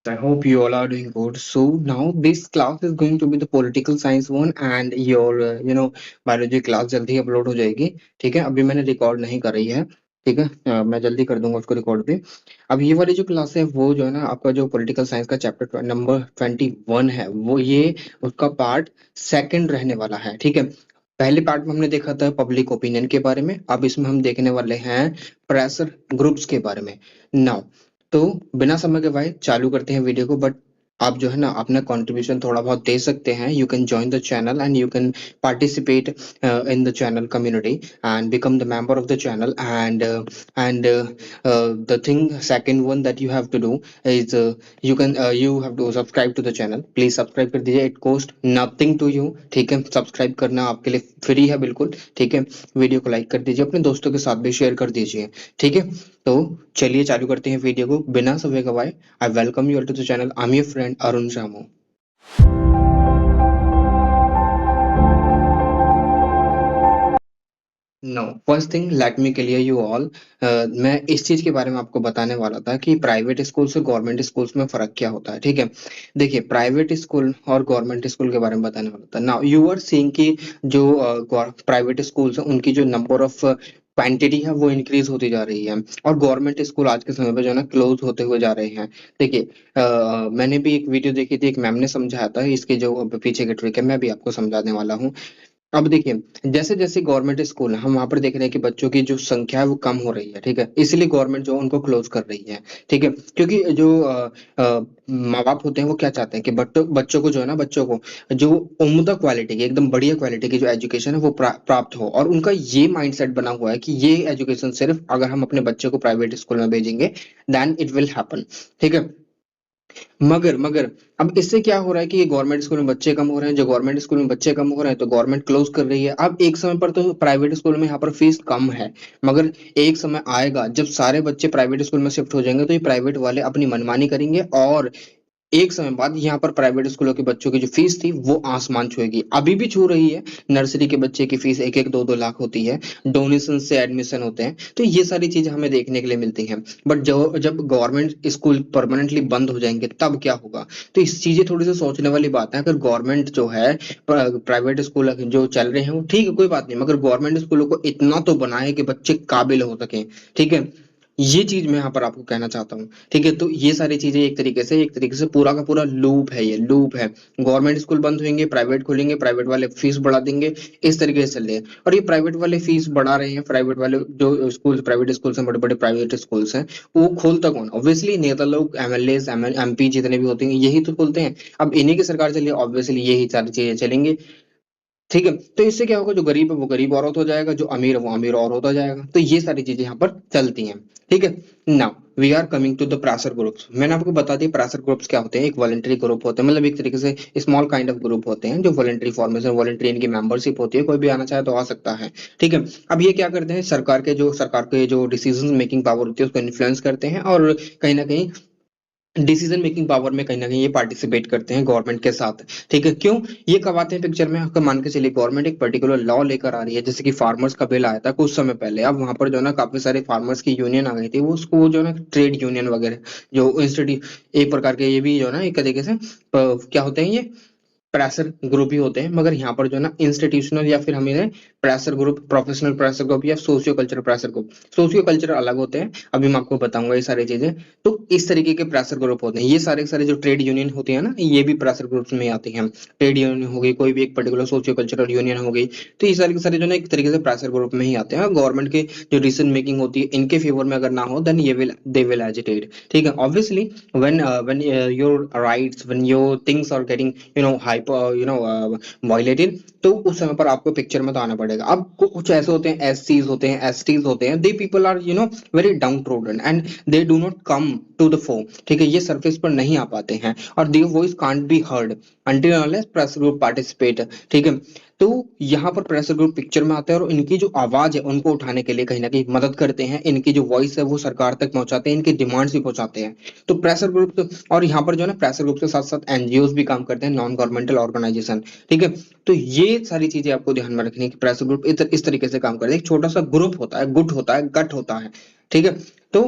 I hope you all are doing good. So now this class is going to be the political science one and your biology class जल्दी upload हो जाएगी। ठीक है, अभी मैंने record नहीं करी है। ठीक है, मैं जल्दी कर दूंगा उसको रिकॉर्ड भी। अब ये वाली जो क्लास है वो जो है ना आपका जो पॉलिटिकल साइंस का चैप्टर नंबर 21 है वो ये उसका पार्ट सेकंड रहने वाला है। ठीक है, पहले पार्ट में हमने देखा था पब्लिक ओपिनियन के बारे में, अब इसमें हम देखने वाले हैं प्रेशर ग्रुप्स के बारे में। नाउ तो बिना समय गवाए चालू करते हैं वीडियो को। बट आप जो है ना अपना कंट्रीब्यूशन थोड़ा बहुत दे सकते हैं। You can join the channel and you can participate in the channel community and become the member of the channel and the thing second one that you have to do is you have to subscribe to the channel। Please subscribe कर दीजिए, it cost nothing to you. ठीक है, subscribe करना आपके लिए free है बिल्कुल। ठीक है, वीडियो को लाइक कर दीजिए, अपने दोस्तों के साथ भी शेयर कर दीजिए। ठीक है, तो चलिए चालू करते हैं वीडियो को बिना समय गवाए। I welcome you all to the channel. I am your friend Arun Shamu. No first thing let me clear you all. मैं इस चीज के बारे में आपको बताने वाला था कि प्राइवेट स्कूल से गवर्नमेंट स्कूल्स में फर्क क्या होता है। ठीक है, देखिए प्राइवेट स्कूल और गवर्नमेंट स्कूल के बारे में बताने वाला था। नाउ यू आर सीइंग कि जो प्राइवेट स्कूल्स हैं उनकी जो नंबर ऑफ क्वांटिटी है वो इंक्रीज होती जा रही है और गवर्नमेंट स्कूल आज के समय पे जो है ना क्लोज होते हुए जा रहे हैं। देखिए मैंने भी एक वीडियो देखी थी, एक मैम ने समझाया था इसके जो पीछे के ट्रिक है मैं भी आपको समझाने वाला हूँ। अब देखिए जैसे जैसे गवर्नमेंट स्कूल है हम वहां पर देख रहे हैं कि बच्चों की जो संख्या है वो कम हो रही है। ठीक है, इसलिए गवर्नमेंट जो उनको क्लोज कर रही है। ठीक है, क्योंकि जो माँ बाप होते हैं वो क्या चाहते हैं कि बच्चों बच्चों को जो है ना बच्चों को जो उम्दा क्वालिटी की एकदम बढ़िया क्वालिटी की जो एजुकेशन है वो प्राप्त हो। और उनका ये माइंडसेट बना हुआ है कि ये एजुकेशन सिर्फ अगर हम अपने बच्चे को प्राइवेट स्कूल में भेजेंगे देन इट विल हैपन। ठीक है, मगर मगर अब इससे क्या हो रहा है कि ये गवर्नमेंट स्कूल में बच्चे कम हो रहे हैं। जो गवर्नमेंट स्कूल में बच्चे कम हो रहे हैं तो गवर्नमेंट क्लोज कर रही है। अब एक समय पर तो प्राइवेट स्कूल में यहाँ पर फीस कम है, मगर एक समय आएगा जब सारे बच्चे प्राइवेट स्कूल में शिफ्ट हो जाएंगे तो ये प्राइवेट वाले अपनी मनमानी करेंगे और एक समय बाद यहाँ पर प्राइवेट स्कूलों के बच्चों की जो फीस थी वो आसमान छुएगी, अभी भी छू रही है। नर्सरी के बच्चे की फीस 1-1 2-2 लाख होती है, डोनेशन से एडमिशन होते हैं, तो ये सारी चीजें हमें देखने के लिए मिलती हैं। बट जो जब गवर्नमेंट स्कूल परमानेंटली बंद हो जाएंगे तब क्या होगा? तो इस चीजें थोड़ी सी सोचने वाली बात है। अगर गवर्नमेंट जो है प्राइवेट स्कूल जो चल रहे हैं वो ठीक है कोई बात नहीं, मगर गवर्नमेंट स्कूलों को इतना तो बनाए कि बच्चे काबिल हो सके। ठीक है, ये चीज मैं यहाँ पर आपको कहना चाहता हूँ। ठीक है, तो ये सारी चीजें एक तरीके से पूरा का पूरा लूप है, ये लूप है। गवर्नमेंट स्कूल बंद होंगे, प्राइवेट खोलेंगे, प्राइवेट वाले फीस बढ़ा देंगे, इस तरीके से चल रहे हैं। और ये प्राइवेट वाले फीस बढ़ा रहे हैं, प्राइवेट वाले जो स्कूल प्राइवेट स्कूल्स हैं, बड़े बड़े प्राइवेट स्कूल्स हैं, वो खोलता कौन? ऑब्वियसली नेता लोग, एमएलए एमपी जितने भी होते हैं यही तो खोलते हैं। अब इन्हीं की सरकार चलिए, ऑब्वियसली यही सारी चीजें चलेंगी। ठीक है, तो इससे क्या होगा? जो गरीब है वो गरीब और होता जाएगा, जो अमीर है वो अमीर और होता जाएगा। तो ये सारी चीजें यहाँ पर चलती हैं। ठीक है, now we are coming to the pressure groups. मैंने आपको बता दिया प्रेशर ग्रुप्स क्या होते हैं। एक वॉलंटरी ग्रुप होते हैं, मतलब एक तरीके से स्मॉल काइंड ऑफ ग्रुप होते हैं जो वॉलंटरी फॉर्मेशन, वॉलंटरी इनकी मेंबरशिप होती है, कोई भी आना चाहे तो आ सकता है। ठीक है, अब ये क्या करते हैं? सरकार के जो डिसीजन मेकिंग पावर होती है उसको इन्फ्लुएंस करते हैं और कहीं ना कहीं डिसीजन मेकिंग पावर में कहीं ना कहीं ये पार्टिसिपेट करते हैं गवर्नमेंट के साथ। ठीक है, क्यों ये कब आते हैं पिक्चर में? आपको मान के चलिए गवर्नमेंट एक पर्टिकुलर लॉ लेकर आ रही है, जैसे कि फार्मर्स का बिल आया था कुछ समय पहले। अब वहां पर जो है ना काफी सारे फार्मर्स की यूनियन आ गई थी, वो उसको जो है ना ट्रेड यूनियन वगैरह जो इंस्टीट्यूट एक प्रकार के ये भी जो है ना एक तरीके से क्या होते हैं ये प्रेशर ग्रुप ही होते हैं। मगर यहाँ पर जो है ना इंस्टीट्यूशनल या फिर हम इन्हें pressure group, professional pressure group या socio cultural pressure group, socio cultural अलग होते हैं, अभी मैं आपको बताऊंगा ये सारी चीजें। तो इस तरीके के प्रेशर ग्रुप होते हैं। ये सारे के सारे जो ट्रेड यूनियन होती है ना ये भी प्रेशर ग्रुप्स में आती हैं। ट्रेड यूनियन हो गई, कोई भी एक पर्टिकुलर सोशियो कल्चरल यूनियन हो गई, तो ये सारे के सारे जो ना एक तरीके से प्रेशर ग्रुप में ही आते हैं। गवर्नमेंट के जो डिसीजन मेकिंग होती है इनके फेवर में अगर ना हो देन ये विल दे विल एजिटेट। ठीक है, obviously when your rights, when your things are getting hyper violated, तो उस समय पर आपको पिक्चर में तो आना पड़ेगा। अब कुछ ऐसे होते हैं, एससीज होते हैं, एसटीज होते हैं, they people are very downtrodden and they do not come to the fore. ठीक है, ये सरफेस पर नहीं आ पाते हैं और their voice can't be heard until unless press group participate. ठीक है, तो यहाँ पर प्रेशर ग्रुप पिक्चर में आते हैं और इनकी जो आवाज है उनको उठाने के लिए कहीं ना कहीं मदद करते हैं। इनकी जो वॉइस है वो सरकार तक पहुंचाते हैं, इनकी डिमांड्स भी पहुंचाते हैं। तो प्रेशर ग्रुप तो, और यहाँ पर जो है ना प्रेशर ग्रुप के साथ साथ एनजीओ भी काम करते हैं, नॉन गवर्नमेंटल ऑर्गेनाइजेशन। ठीक है, तो ये सारी चीजें आपको ध्यान में रखनी है कि प्रेशर ग्रुप इस तरीके से काम करते हैं। एक छोटा सा ग्रुप होता है, गुट होता है, गट होता है। ठीक है, तो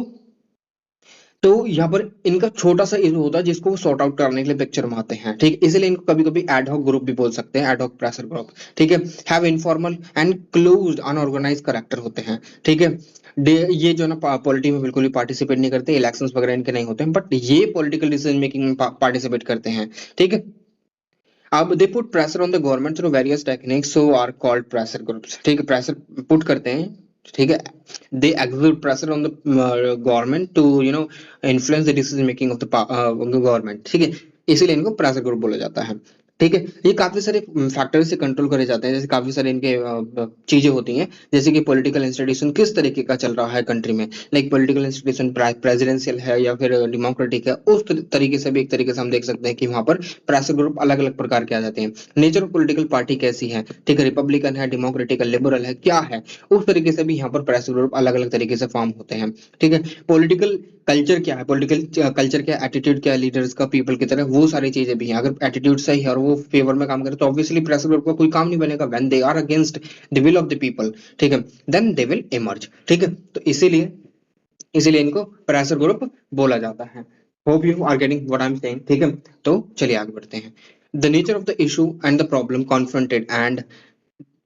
तो यहाँ पर इनका छोटा सा इशू होता है जिसको वो सॉर्ट आउट करने के लिए पिक्चर में आते हैं, ठीक है। इसलिए इनको कभी कभी एडहॉक ग्रुप भी बोल सकते हैं, एडहॉक प्रेशर ग्रुप, ठीक है। Have informal and closed unorganise character होते हैं, ठीक है। ये जो ना पॉलिटी में बिल्कुल भी पार्टिसिपेट नहीं करते, इलेक्शंस वगैरह इनके नहीं होते हैं, बट ये पॉलिटिकल डिसीजन मेकिंग में पार्टिसिपेट करते हैं, ठीक है। अब they put pressure on the government through various techniques, so are called pressure groups, ठीक है। प्रेशर पुट करते हैं, ठीक है। दे exert pressure on the government to influence the decision making of the government, ठीक है। इसीलिए इनको प्रेशर ग्रुप बोला जाता है, ठीक है। ये काफी सारे फैक्टर से कंट्रोल करे जाते हैं, जैसे काफी सारे इनके चीजें होती हैं, जैसे कि पॉलिटिकल इंस्टीट्यूशन किस तरीके का चल रहा है कंट्री में, लाइक पॉलिटिकल इंस्टीट्यूशन प्रेसिडेंशियल है या फिर डेमोक्रेटिक है, उस तरीके से भी एक तरीके से हम देख सकते हैं कि वहां पर प्रेशर ग्रुप अलग अलग प्रकार के आ जाते हैं। नेचर ऑफ पॉलिटिकल पार्टी कैसी है, ठीक है, रिपब्लिकन है, डेमोक्रेटिक है, लिबरल है, क्या है, उस तरीके से भी यहाँ पर प्रेशर ग्रुप अलग अलग तरीके से फॉर्म होते हैं, ठीक है। पॉलिटिकल कल्चर क्या है, पॉलिटिकल कल्चर क्या, एटीट्यूड क्या है लीडर्स का पीपल की तरह, वो सारी चीजें भी हैं। अगर एटीट्यूड सही है और वो फेवर में काम करे तो ऑब्वियसली प्रेशर ग्रुप का कोई काम नहीं बनेगा। When they are against the will of the people, ठीक है, देन दे विल इमर्ज, ठीक है। तो इसीलिए इसीलिए इनको प्रेशर ग्रुप बोला जाता है। Hope you are getting what I am saying, ठीक है। तो चलिए आगे बढ़ते हैं। The nature of the issue and the problem confronted and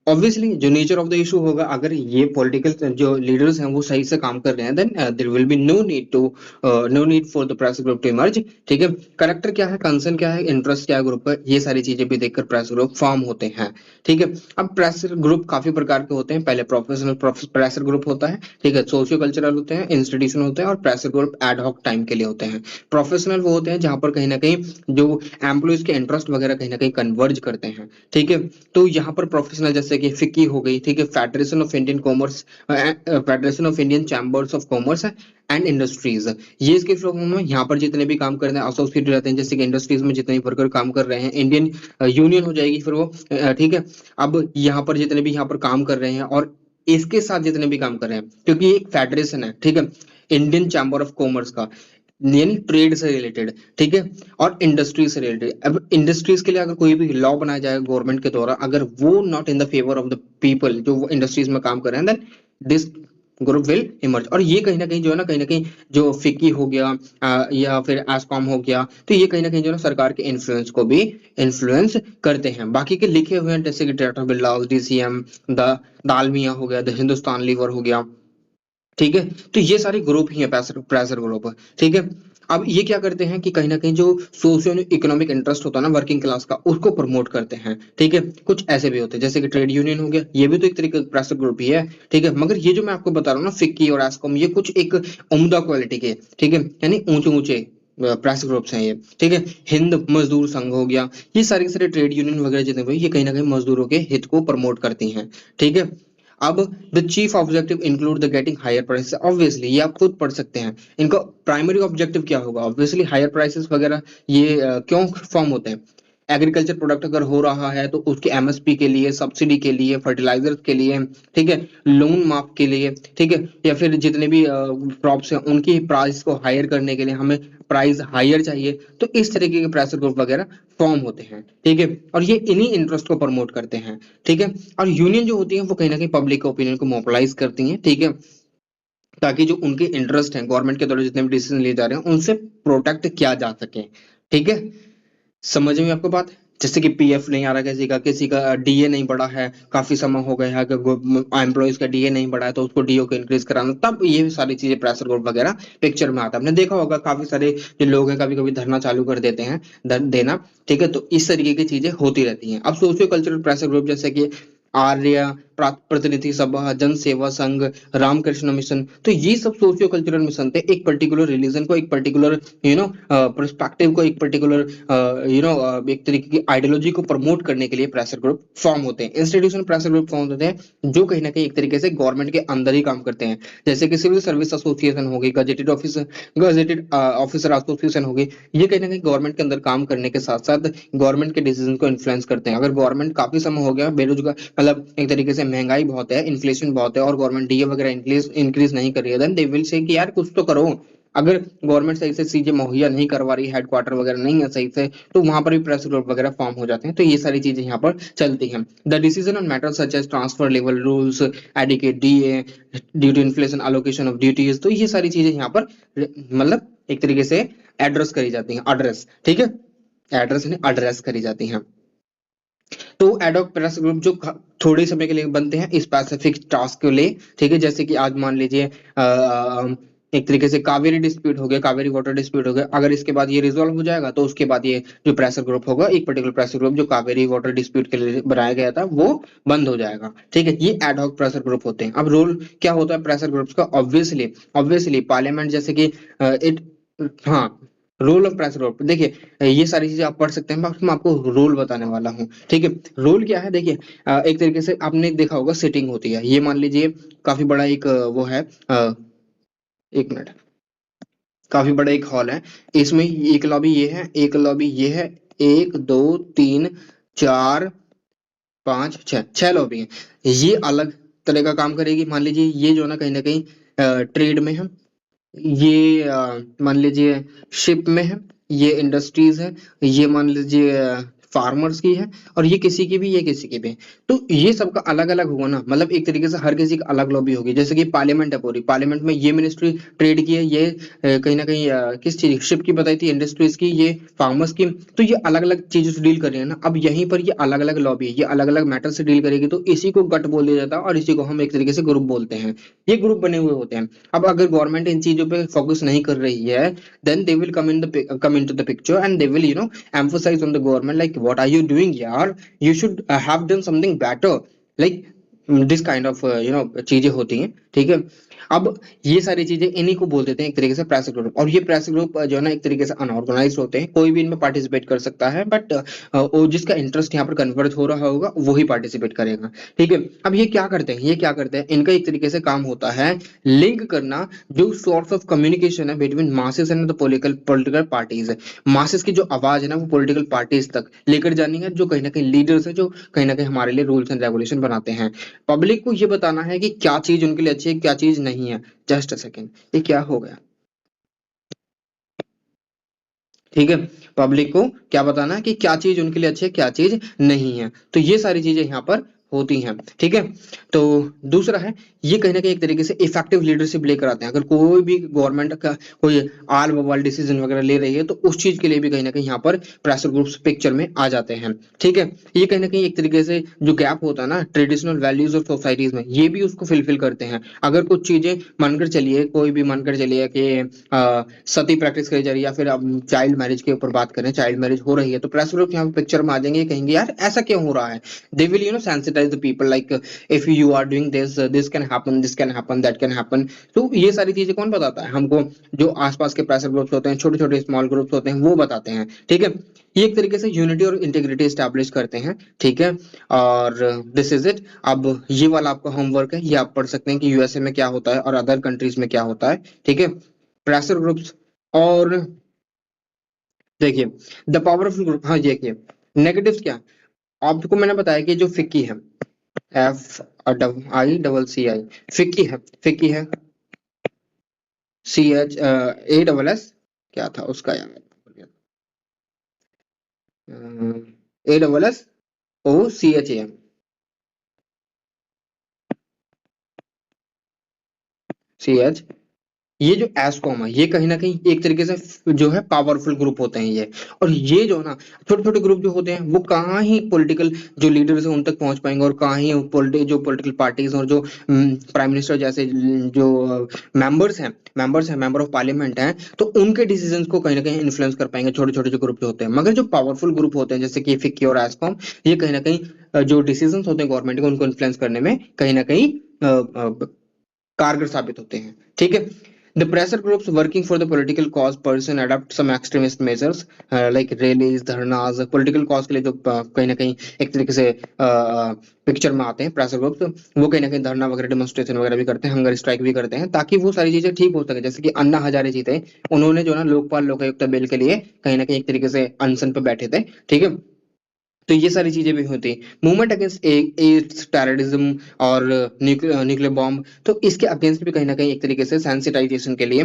obviously जो नेचर ऑफ द इशू होगा, अगर ये पॉलिटिकल जो लीडर्स हैं वो सही से काम कर रहे हैं, then there will be no need for the pressure group to emerge, ठीक है। करेक्टर क्या है, कंसर्न क्या है, इंटरेस्ट क्या है ग्रुप का, ये सारी चीजें भी देखकर प्रेशर ग्रुप फॉर्म होते हैं, ठीक है। अब प्रेशर ग्रुप काफी प्रकार के होते हैं। पहले प्रोफेशनल प्रेशर ग्रुप होता है, ठीक है, सोशियो कल्चरल होते हैं, इंस्टीट्यूशन होते हैं, और प्रेशर ग्रुप एडहॉक टाइम के लिए होते हैं। प्रोफेशनल वो होते हैं जहां पर कहीं ना कहीं जो एम्प्लॉयज के इंटरेस्ट वगैरह कहीं ना कहीं कन्वर्ज करते हैं, ठीक है। तो यहाँ पर प्रोफेशनल जैसे कि फिक्की हो गई, ठीक है, federation of Indian chambers of commerce and industries, ये इसके फ्लो में यहाँ पर जितने भी काम करते हैं एसोसिएट रहते हैं, जैसे कि इंडस्ट्रीज में जितने भी वर्कर काम कर रहे हैं, इंडियन यूनियन हो जाएगी फिर वो, ठीक है। अब यहाँ पर जितने भी यहाँ पर काम कर रहे हैं और इसके साथ जितने भी काम कर रहे हैं, क्योंकि ये एक फेडरेशन है, ठीक है, इंडियन चैम्बर ऑफ कॉमर्स का, यानी ट्रेड से रिलेटेड, ठीक है, और इंडस्ट्री से रिलेटेड। अब इंडस्ट्रीज के लिए अगर कोई भी लॉ बनाया जाए गवर्नमेंट के द्वारा, अगर वो not in the favour of the people जो वो इंडस्ट्रीज में काम कर रहे हैं, then this group will emerge. और ये कहीं ना कहीं जो है ना, कहीं ना कहीं जो फिक्की हो गया या फिर एस्कॉम हो गया, तो ये कहीं ना कहीं जो है ना सरकार के इन्फ्लुएंस को भी इन्फ्लुएंस करते हैं। बाकी के लिखे हुए हैं जैसे कि टाटा बिरला, डीसीएम, द दालमिया हो गया, द हिंदुस्तान लीवर हो गया, ठीक है। तो ये सारे ग्रुप ही है, प्रेशर प्रेशर ग्रुप, ठीक है। अब ये क्या करते हैं कि कहीं ना कहीं जो सोशियो इकोनॉमिक इंटरेस्ट होता है ना वर्किंग क्लास का, उसको प्रमोट करते हैं, ठीक है। कुछ ऐसे भी होते हैं जैसे कि ट्रेड यूनियन हो गया, ये भी तो एक तरीके का प्रेशर ग्रुप ही है, ठीक है। मगर ये जो मैं आपको बता रहा हूँ ना, फिक्की और एस्कॉम, ये कुछ एक उम्दा क्वालिटी के, ठीक है, यानी ऊंचे ऊंचे प्रेशर ग्रुप्स हैं ये, ठीक है। हिंद मजदूर संघ हो गया, ये सारे के सारे ट्रेड यूनियन वगैरह जितने भी, ये कहीं ना कहीं मजदूरों के हित को प्रमोट करती हैं, ठीक है। अब the chief objective include the getting higher prices, obviously ये आप खुद पढ़ सकते हैं। इनका प्राइमरी ऑब्जेक्टिव क्या होगा, ऑब्वियसली हायर प्राइसेस वगैरह। ये क्यों फॉर्म होते हैं, एग्रीकल्चर प्रोडक्ट अगर हो रहा है तो उसके एमएसपी के लिए, सब्सिडी के लिए, फर्टिलाइजर के लिए, ठीक है, लोन माफ के लिए, ठीक है, या फिर जितने भी क्रॉप्स हैं उनकी प्राइस को हायर करने के लिए हमें प्राइस हायर चाहिए, तो इस तरीके के प्रेशर ग्रुप वगैरह फॉर्म होते हैं, ठीक है। और ये इन्हीं इंटरेस्ट को प्रमोट करते हैं, ठीक है। और यूनियन जो होती है वो कहीं ना कहीं पब्लिक ओपिनियन को मोबिलाइज करती हैं, ठीक है, ताकि जो उनके इंटरेस्ट हैं गवर्नमेंट के द्वारा जितने भी डिसीजन लिए जा रहे हैं उनसे प्रोटेक्ट किया जा सके, ठीक है। समझ में आपको बात, जैसे कि पीएफ नहीं आ रहा किसी का डीए नहीं बढ़ा है, काफी समय हो गया है कि एम्प्लॉयज का डीए नहीं बढ़ा है तो उसको डीओ को इंक्रीज कराना, तब ये सारी चीजें प्रेशर ग्रुप वगैरह पिक्चर में आता है। आपने देखा होगा काफी सारे जो लोग हैं कभी कभी धरना चालू कर देते हैं, देना, ठीक है। तो इस तरीके की चीजें होती रहती हैं। अब सोशियो कल्चरल प्रेशर ग्रुप जैसे कि आर्य प्रतिनिधि सभा, जन सेवा संघ, रामकृष्ण मिशन, तो ये सब सोशियो कल्चरल मिशन थे, एक पर्टिकुलर रिलीजन को, एक पर्टिकुलर पर्सपेक्टिव को, एक पर्टिकुलर एक तरीके की आइडियोलॉजी को प्रमोट करने के लिए प्रेशर ग्रुप फॉर्म होते हैं। इंस्टीट्यूशन प्रेशर ग्रुप फॉर्म होते हैं जो कहीं ना कहीं एक तरीके से गवर्नमेंट के अंदर ही काम करते हैं, जैसे कि सिविल सर्विस एसोसिएशन होगी, गजेटेड ऑफिसर एसोसिएशन होगी। ये कहीं ना कहीं गवर्नमेंट के अंदर काम करने के साथ साथ गवर्नमेंट के डिसीजन को इन्फ्लुएंस करते हैं। अगर गवर्नमेंट काफी समय हो गया बेरोजगार, मतलब एक तरीके से महंगाई बहुत है, इन्फ्लेशन बहुत है, और गवर्नमेंट डीए वगैरह इंक्रीज नहीं कर रही है, देन दे विल से कि यार कुछ तो करो। अगर गवर्नमेंट सही से चीजें मुहैया नहीं करवा रही, हेडक्वार्टर वगैरह नहीं है सही से, तो वहां पर भी प्रेशर ग्रुप वगैरह फॉर्म हो जाते हैं। तो ये सारी चीजें यहाँ पर चलती हैं। The decision on matter such as transfer level rules, adequate DA due to inflation, allocation of duties, तो ये सारी चीजें यहाँ पर मतलब एक तरीके से एड्रेस करी जाती हैं, एड्रेस, ठीक है, एड्रेस नहीं एड्रेस करी जाती हैं। तो एडॉक प्रेस ग्रुप जो थोड़े समय के लिए बनते हैं स्पेसिफिक टास्क के लिए, ठीक है, जैसे कि आज मान लीजिए एक तरीके से कावेरी डिस्प्यूट हो गया, कावेरी वाटर डिस्प्यूट हो गया, अगर इसके बाद ये रिजॉल्व हो जाएगा तो उसके बाद ये जो प्रेशर ग्रुप होगा, एक पर्टिकुलर प्रेशर ग्रुप जो कावेरी वाटर डिस्प्यूट के लिए बनाया गया था वो बंद हो जाएगा, ठीक है। ये एडॉक प्रेशर ग्रुप होते हैं। अब रोल क्या होता है प्रेशर ग्रुप्स का? ऑब्वियसली ऑब्वियसली पार्लियामेंट जैसे कि इट, हाँ, रोल ऑफ प्रेशर ग्रुप, देखिए ये सारी चीजें आप पढ़ सकते हैं, बस मैं आपको रोल बताने वाला हूँ, ठीक है। रोल क्या है, देखिए एक तरीके से आपने देखा होगा सिटिंग होती है, ये मान लीजिए काफी बड़ा एक वो है, एक मिनट, काफी बड़ा एक हॉल है, इसमें एक लॉबी ये है, एक लॉबी ये है, एक दो तीन चार पांच छह, छह लॉबी है। ये अलग तरह का काम करेगी, मान लीजिए ये जो है ना कहीं ट्रेड में है, ये मान लीजिए शिप में है, ये इंडस्ट्रीज है, ये मान लीजिए फार्मर्स की है, और ये किसी की भी, ये किसी की भी है। तो ये सबका अलग अलग होगा ना, मतलब एक तरीके से हर किसी की अलग लॉबी होगी। जैसे कि पार्लियामेंट है, पूरी पार्लियामेंट में ये मिनिस्ट्री ट्रेड की है, ये कहीं ना कहीं किस चीज शिप की बताई थी, इंडस्ट्रीज की, ये फार्मर्स की। तो ये अलग अलग चीजों से डील कर रहे हैं ना। अब यहीं पर ये अलग अलग लॉबी है, ये अलग अलग मैटर से डील करेगी, तो इसी को गट बोल दिया जाता है और इसी को हम एक तरीके से ग्रुप बोलते हैं। ये ग्रुप बने हुए होते हैं। अब अगर गवर्नमेंट इन चीजों पे फोकस नहीं कर रही है, then they will come into the picture and they will emphasize on the government like what are you doing yaar, you should have done something better, like this kind of चीजें होती हैं, ठीक है। अब ये सारी चीजें इन्हीं को बोल देते हैं एक तरीके से प्रेस ग्रुप। और ये प्रेस ग्रुप जो है ना एक तरीके से अनऑर्गेनाइज होते हैं, कोई भी इनमें पार्टिसिपेट कर सकता है, बट वो जिसका इंटरेस्ट यहाँ पर कन्वर्ट हो रहा होगा वही पार्टिसिपेट करेगा, ठीक है। अब ये क्या करते हैं, ये क्या करते हैं, इनका एक तरीके से काम होता है लिंक करना जो सोर्स ऑफ कम्युनिकेशन है between masses and the political political parties है। मासेस की जो आवाज है ना वो पॉलिटिकल पार्टीज तक लेकर जानी है, जो कहीं ना कहीं लीडर्स है, जो कहीं ना कहीं हमारे लिए रूल्स एंड रेगुलेशन बनाते हैं। पब्लिक को ये बताना है कि क्या चीज उनके लिए अच्छी है, क्या चीज नहीं है। जस्ट अ सेकेंड, ये क्या हो गया, ठीक है। पब्लिक को क्या बताना है कि क्या चीज उनके लिए अच्छी है, क्या चीज नहीं है। तो ये सारी चीजें यहाँ पर होती हैं, ठीक है। तो दूसरा है, ये कहीं ना कहीं एक तरीके से इफेक्टिव लीडरशिप लेकर आते हैं। अगर कोई भी गवर्नमेंट का कोई आल बवाल डिसीजन वगैरह ले रही है तो उस चीज के लिए भी कहीं ना कहीं यहाँ पर प्रेशर ग्रुप्स पिक्चर में आ जाते हैं, ठीक है। ये कहीं ना कहीं एक तरीके से जो गैप होता है ना ट्रेडिशनल वैल्यूज ऑफ सोसाइटीज में, ये भी उसको फिलफिल करते हैं। अगर कुछ चीजें मानकर चलिए, कोई भी मानकर चलिए कि सती प्रैक्टिस करी जा रही है, या फिर अब चाइल्ड मैरिज के ऊपर बात करें, चाइल्ड मैरिज हो रही है, तो प्रेस ग्रुप यहाँ पे पिक्चर में आ जाएंगे, कहेंगे यार ऐसा क्यों हो रहा है। They will sensitise the people like if you are doing this, this can happen, this can happen, that can happen. तो ये सारी चीजें कौन बताता है हमको? जो आसपास के प्रेशर ग्रुप्स होते हैं, छोटे छोटे स्मॉल ग्रुप्स होते हैं, वो बताते हैं, ठीक है। ये एक तरीके से यूनिटी और इंटीग्रिटी स्टैब्लिश करते हैं, ठीक है। और दिस इज इट। अब ये वाला आपका होमवर्क है, ये आप पढ़ सकते हैं कि यूएसए में क्या होता है और अदर कंट्रीज में क्या होता है, ठीक है। प्रेशर ग्रुप्स और देखिए द पावरफुल ग्रुप, हाँ देखिए नेगेटिव्स क्या, आपको मैंने बताया कि जो फिक्की है, FICCI, फिक्की है, फिक्की है, CHASS, क्या था उसका यार, ASSOCHAM, CH, ये जो एस्कॉम है ये कहीं ना कहीं एक तरीके से जो है पावरफुल ग्रुप होते हैं ये। और ये जो ना छोटे छोटे ग्रुप जो होते हैं वो कहाँ ही पॉलिटिकल जो लीडर्स हैं उन तक पहुंच पाएंगे, और कहाँ ही जो पॉलिटिकल पार्टीज और जो प्राइम मिनिस्टर जैसे जो मेंबर्स हैं, मेंबर ऑफ पार्लियामेंट हैं, तो उनके डिसीजंस को कहीं ना कहीं इन्फ्लुएंस कर पाएंगे छोटे छोटे जो ग्रुप जो होते हैं। मगर जो पावरफुल ग्रुप होते हैं जैसे कि फिक्की और एस्कॉम, ये कहीं ना कहीं जो डिसीजंस होते हैं गवर्नमेंट के उनको इन्फ्लुएंस करने में कहीं ना कहीं कारगर साबित होते हैं, ठीक है। The pressure groups working for the political cause person adopt some extremist measures like rallies, dharnas, political cause के लिए जो कहीं ना कहीं एक तरीके से पिक्चर में आते हैं प्रेशर ग्रुप्स, वो कहीं ना कहीं धरना वगैरह डेमोन्स्ट्रेशन वगैरह भी करते हैं, हंगर स्ट्राइक भी करते हैं, ताकि वो सारी चीजें ठीक हो सके। जैसे कि अन्ना हजारे जी थे, उन्होंने जो ना लोकपाल लोकायुक्त बिल के लिए कहीं ना कहीं एक तरीके से अनशन पे बैठे थे, ठीक है। तो ये सारी चीजें भी होती हैं। मूवमेंट अगेंस्ट एड्स, टेररिज्म और न्यूक्लियर बॉम्ब, तो इसके अगेंस्ट भी कहीं ना कहीं एक तरीके से सेंसिटाइजेशन के लिए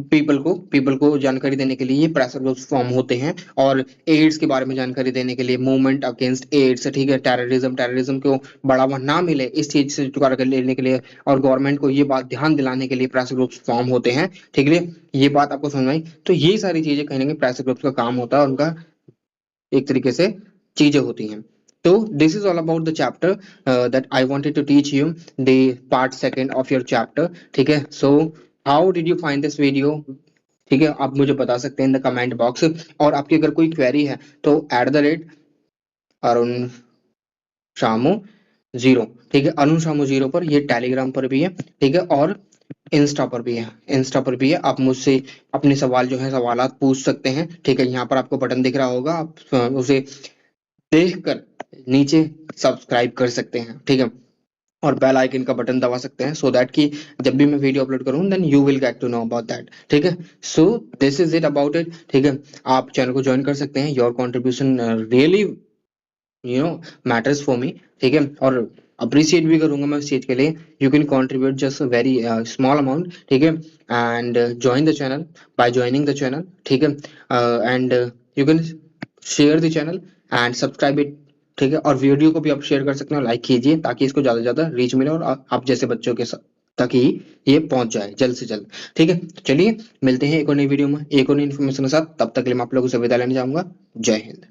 पीपल को जानकारी देने के लिए ये प्रेशर ग्रुप्स फॉर्म होते हैं। और एड्स के बारे में जानकारी देने के लिए मूवमेंट अगेंस्ट एड्स, ठीक है, टेररिज्म को बढ़ावा ना मिले इस चीज से छुटकारा कर लेने के लिए और गवर्नमेंट को ये बात ध्यान दिलाने के लिए प्रेशर ग्रुप्स फॉर्म होते हैं। ठीक है, ये बात आपको समझ में आई? तो ये सारी चीजें कहीं ना कहीं प्रेशर ग्रुप्स का काम होता है और उनका एक तरीके से चीजें होती हैं। तो this is all about the chapter that I wanted to teach you, the part second of your chapter. ठीक है, so how did you find this video? ठीक है, आप मुझे बता सकते हैं इन द कमेंट बॉक्स। और आपकी अगर कोई क्वेरी है तो @अरुण शामू 0, ठीक है, अरुण शामू 0 पर, ये टेलीग्राम पर भी है, ठीक है, और इंस्टा पर भी है। इंस्टा पर भी है, आप मुझसे अपने सवाल जो है सवालात पूछ सकते हैं। ठीक है, यहाँ पर आपको बटन दिख रहा होगा, आप उसे देखकर नीचे सब्सक्राइब कर सकते हैं। ठीक है, और बेल आइकन का बटन दबा सकते हैं, सो दैट कि जब भी मैं वीडियो अपलोड करूं then you will get to know about that. ठीक है, so this is it about it. ठीक है, आप चैनल को ज्वाइन कर सकते हैं। Your contribution really matters for me. ठीक है, और अप्रिशिएट भी करूंगा मैं इस चीज के लिए। You can contribute just very small amount. ठीक है, and join the channel by joining the channel. ठीक है, and you can share the channel and subscribe it. ठीक है, और वीडियो को भी आप शेयर कर सकते हो, लाइक कीजिए ताकि इसको ज्यादा से ज्यादा रीच मिले और आप जैसे बच्चों के तक ही ये पहुंच जाए जल्द से जल्द। ठीक है, तो चलिए मिलते हैं एक और नई वीडियो में एक और नई इन्फॉर्मेशन के साथ। तब तक के लिए मैं आप लोगों से विदा लेने जाऊंगा। जय हिंद।